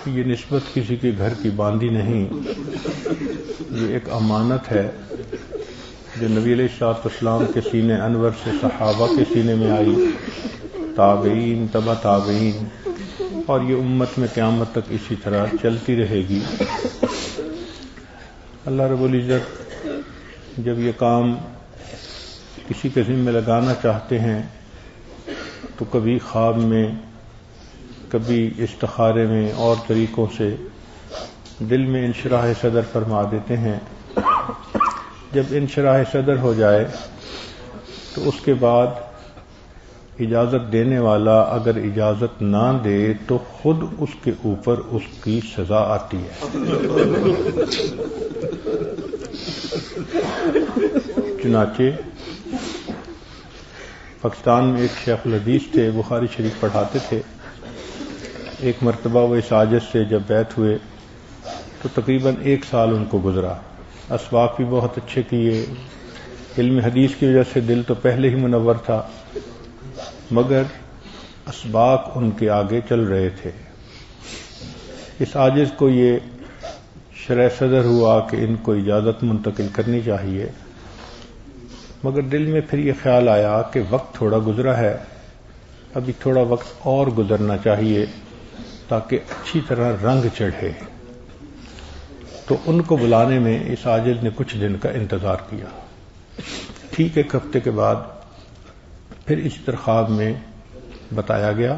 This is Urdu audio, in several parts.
یہ نسبت کسی کے گھر کی باندھی نہیں، یہ ایک امانت ہے جو نبی علیہ الصلوۃ والسلام کے سینے انور سے صحابہ کے سینے میں آئی، تابعین، تبع تابعین، اور یہ امت میں قیامت تک اسی طرح چلتی رہے گی۔ اللہ رب العزت جب یہ کام کسی کے ذمہ لگانا چاہتے ہیں تو کبھی خواب میں، کبھی استخارے میں اور طریقوں سے دل میں انشراح صدر فرما دیتے ہیں۔ جب انشراح صدر ہو جائے تو اس کے بعد اجازت دینے والا اگر اجازت نہ دے تو خود اس کے اوپر اس کی سزا آتی ہے۔ چنانچہ پاکستان میں ایک شیخ الحدیث تھے، بخاری شریف پڑھاتے تھے۔ ایک مرتبہ وہ اس عاجز سے جب بیعت ہوئے تو تقریباً 1 سال ان کو گزرا، اسباق بھی بہت اچھے کیے، علم حدیث کی وجہ سے دل تو پہلے ہی منور تھا، مگر اسباق ان کے آگے چل رہے تھے۔ اس عاجز کو یہ شرح صدر ہوا کہ ان کو اجازت منتقل کرنی چاہیے، مگر دل میں پھر یہ خیال آیا کہ وقت تھوڑا گزرا ہے، ابھی تھوڑا وقت اور گزرنا چاہیے تاکہ اچھی طرح رنگ چڑھے۔ تو ان کو بلانے میں اس عاجز نے کچھ دن کا انتظار کیا۔ ٹھیک 1 ہفتے کے بعد پھر اس خواب میں بتایا گیا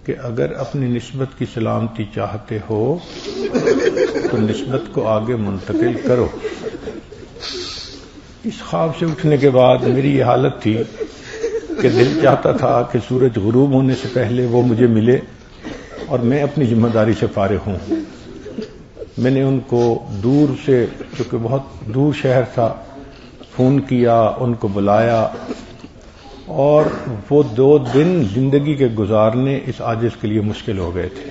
کہ اگر اپنی نسبت کی سلامتی چاہتے ہو تو نسبت کو آگے منتقل کرو۔ اس خواب سے اٹھنے کے بعد میری یہ حالت تھی کہ دل چاہتا تھا کہ سورج غروب ہونے سے پہلے وہ مجھے ملے اور میں اپنی ذمہ داری سے فارغ ہوں۔ میں نے ان کو دور سے، چونکہ بہت دور شہر تھا، فون کیا، ان کو بلایا، اور وہ 2 دن زندگی کے گزارنے اس عاجز کے لیے مشکل ہو گئے تھے۔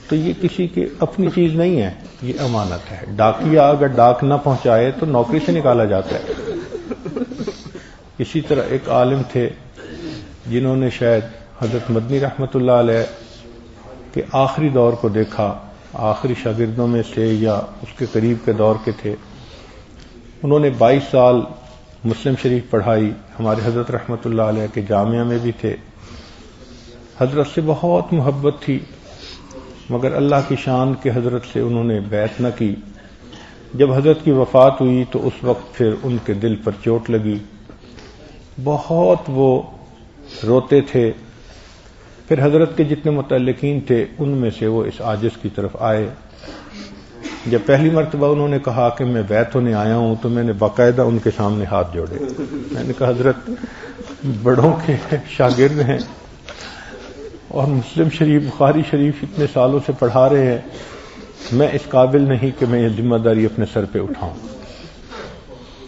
تو یہ کسی کی اپنی چیز نہیں ہے، یہ امانت ہے۔ ڈاکیا اگر ڈاک نہ پہنچائے تو نوکری سے نکالا جاتا ہے۔ اسی طرح ایک عالم تھے جنہوں نے شاید حضرت مدنی رحمت اللہ علیہ کے آخری دور کو دیکھا، آخری شاگردوں میں سے یا اس کے قریب کے دور کے تھے۔ انہوں نے 22 سال مسلم شریف پڑھائی، ہمارے حضرت رحمت اللہ علیہ کے جامعہ میں بھی تھے۔ حضرت سے بہت محبت تھی، مگر اللہ کی شان کے حضرت سے انہوں نے بیعت نہ کی۔ جب حضرت کی وفات ہوئی تو اس وقت پھر ان کے دل پر چوٹ لگی، بہت وہ روتے تھے۔ پھر حضرت کے جتنے متعلقین تھے ان میں سے وہ اس عاجز کی طرف آئے۔ جب پہلی مرتبہ انہوں نے کہا کہ میں بیعت ہونے آیا ہوں تو میں نے باقاعدہ ان کے سامنے ہاتھ جوڑے۔ میں نے کہا حضرت بڑوں کے شاگرد ہیں اور مسلم شریف، بخاری شریف اتنے سالوں سے پڑھا رہے ہیں، میں اس قابل نہیں کہ میں یہ ذمہ داری اپنے سر پہ اٹھاؤں۔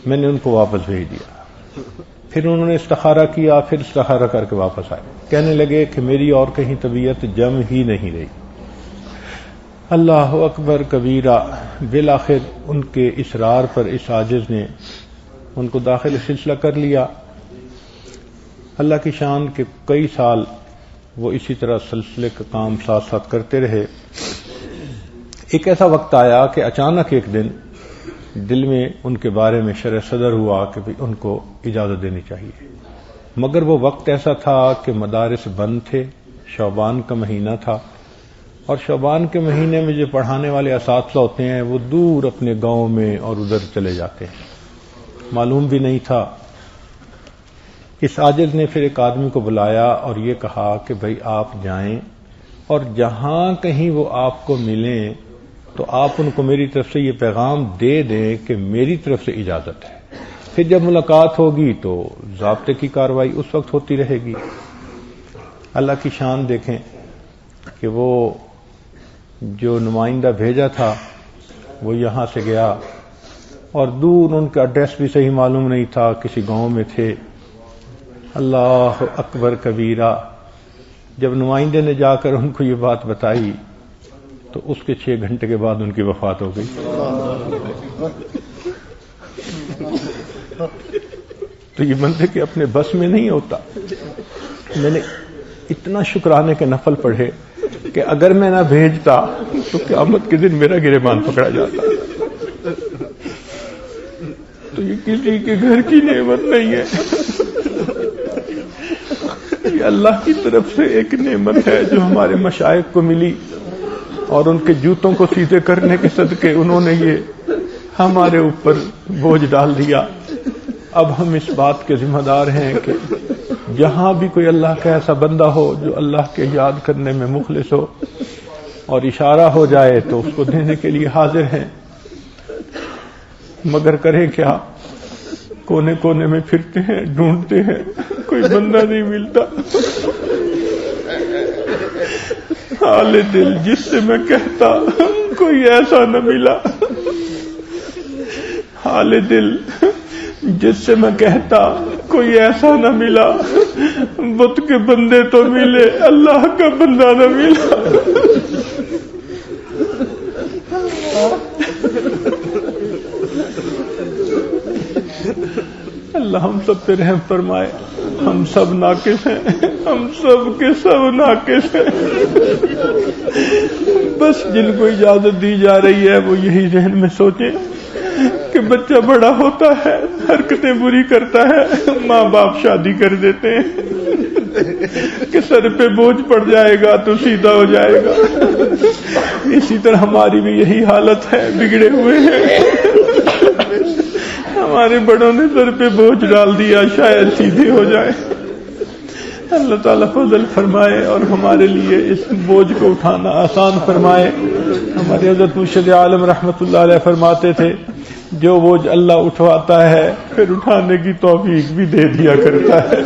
میں نے ان کو واپس بھیج دیا۔ پھر انہوں نے استخارہ کیا، پھر استخارہ کر کے واپس آئے، کہنے لگے کہ میری اور کہیں طبیعت جم ہی نہیں رہی۔ اللہ اکبر کبیرہ۔ بالآخر ان کے اصرار پر اس عاجز نے ان کو داخل سلسلہ کر لیا۔ اللہ کی شان کے کئی سال وہ اسی طرح سلسلے کا کام ساتھ ساتھ کرتے رہے۔ ایک ایسا وقت آیا کہ اچانک ایک دن دل میں ان کے بارے میں شرح صدر ہوا کہ ان کو اجازت دینی چاہیے، مگر وہ وقت ایسا تھا کہ مدارس بند تھے، شعبان کا مہینہ تھا، اور شعبان کے مہینے میں جو پڑھانے والے اساتذہ ہوتے ہیں وہ دور اپنے گاؤں میں اور ادھر چلے جاتے ہیں، معلوم بھی نہیں تھا۔ اس عاجز نے پھر ایک آدمی کو بلایا اور یہ کہا کہ بھائی آپ جائیں اور جہاں کہیں وہ آپ کو ملیں تو آپ ان کو میری طرف سے یہ پیغام دے دیں کہ میری طرف سے اجازت ہے۔ پھر جب ملاقات ہوگی تو ضابطے کی کارروائی اس وقت ہوتی رہے گی۔ اللہ کی شان دیکھیں کہ وہ جو نمائندہ بھیجا تھا وہ یہاں سے گیا اور دور ان کا ایڈریس بھی صحیح معلوم نہیں تھا، کسی گاؤں میں تھے۔ اللہ اکبر کبیرہ۔ جب نمائندے نے جا کر ان کو یہ بات بتائی تو اس کے 6 گھنٹے کے بعد ان کی وفات ہو گئی۔ تو یہ بندے کے اپنے بس میں نہیں ہوتا۔ میں نے اتنا شکرانے کے نفل پڑھے کہ اگر میں نہ بھیجتا تو قیامت کے دن میرا گریبان پکڑا جاتا. تو یہ کسی کے گھر کی نعمت نہیں ہے، یہ اللہ کی طرف سے ایک نعمت ہے جو ہمارے مشائخ کو ملی، اور ان کے جوتوں کو سیدھے کرنے کے صدقے انہوں نے یہ ہمارے اوپر بوجھ ڈال دیا. اب ہم اس بات کے ذمہ دار ہیں کہ جہاں بھی کوئی اللہ کا ایسا بندہ ہو جو اللہ کے یاد کرنے میں مخلص ہو اور اشارہ ہو جائے تو اس کو دینے کے لیے حاضر ہیں، مگر کریں کیا؟ کونے کونے میں پھرتے ہیں، ڈھونڈتے ہیں، کوئی بندہ نہیں ملتا. حال دل جس سے میں کہتا کوئی ایسا نہ ملا، حال دل جس سے میں کہتا کوئی ایسا نہ ملا. بت کے بندے تو ملے، اللہ کا بندہ نہ ملا. اللہ ہم سب پہ رحم فرمائے. ہم سب ناقص ہیں، ہم سب کے سب ناقص ہیں. بس جن کو اجازت دی جا رہی ہے وہ یہی ذہن میں سوچیں کہ بچہ بڑا ہوتا ہے، حرکتیں بری کرتا ہے، ماں باپ شادی کر دیتے ہیں کہ سر پہ بوجھ پڑ جائے گا تو سیدھا ہو جائے گا. اسی طرح ہماری بھی یہی حالت ہے، بگڑے ہوئے ہیں. ہمارے بڑوں نے سر پہ بوجھ ڈال دیا، شاید سیدھے ہو جائے. اللہ تعالیٰ فضل فرمائے اور ہمارے لیے اس بوجھ کو اٹھانا آسان فرمائے. ہمارے حضرت مرشد عالم رحمت اللہ علیہ فرماتے تھے جو بوجھ اللہ اٹھواتا ہے پھر اٹھانے کی توفیق بھی دے دیا کرتا ہے.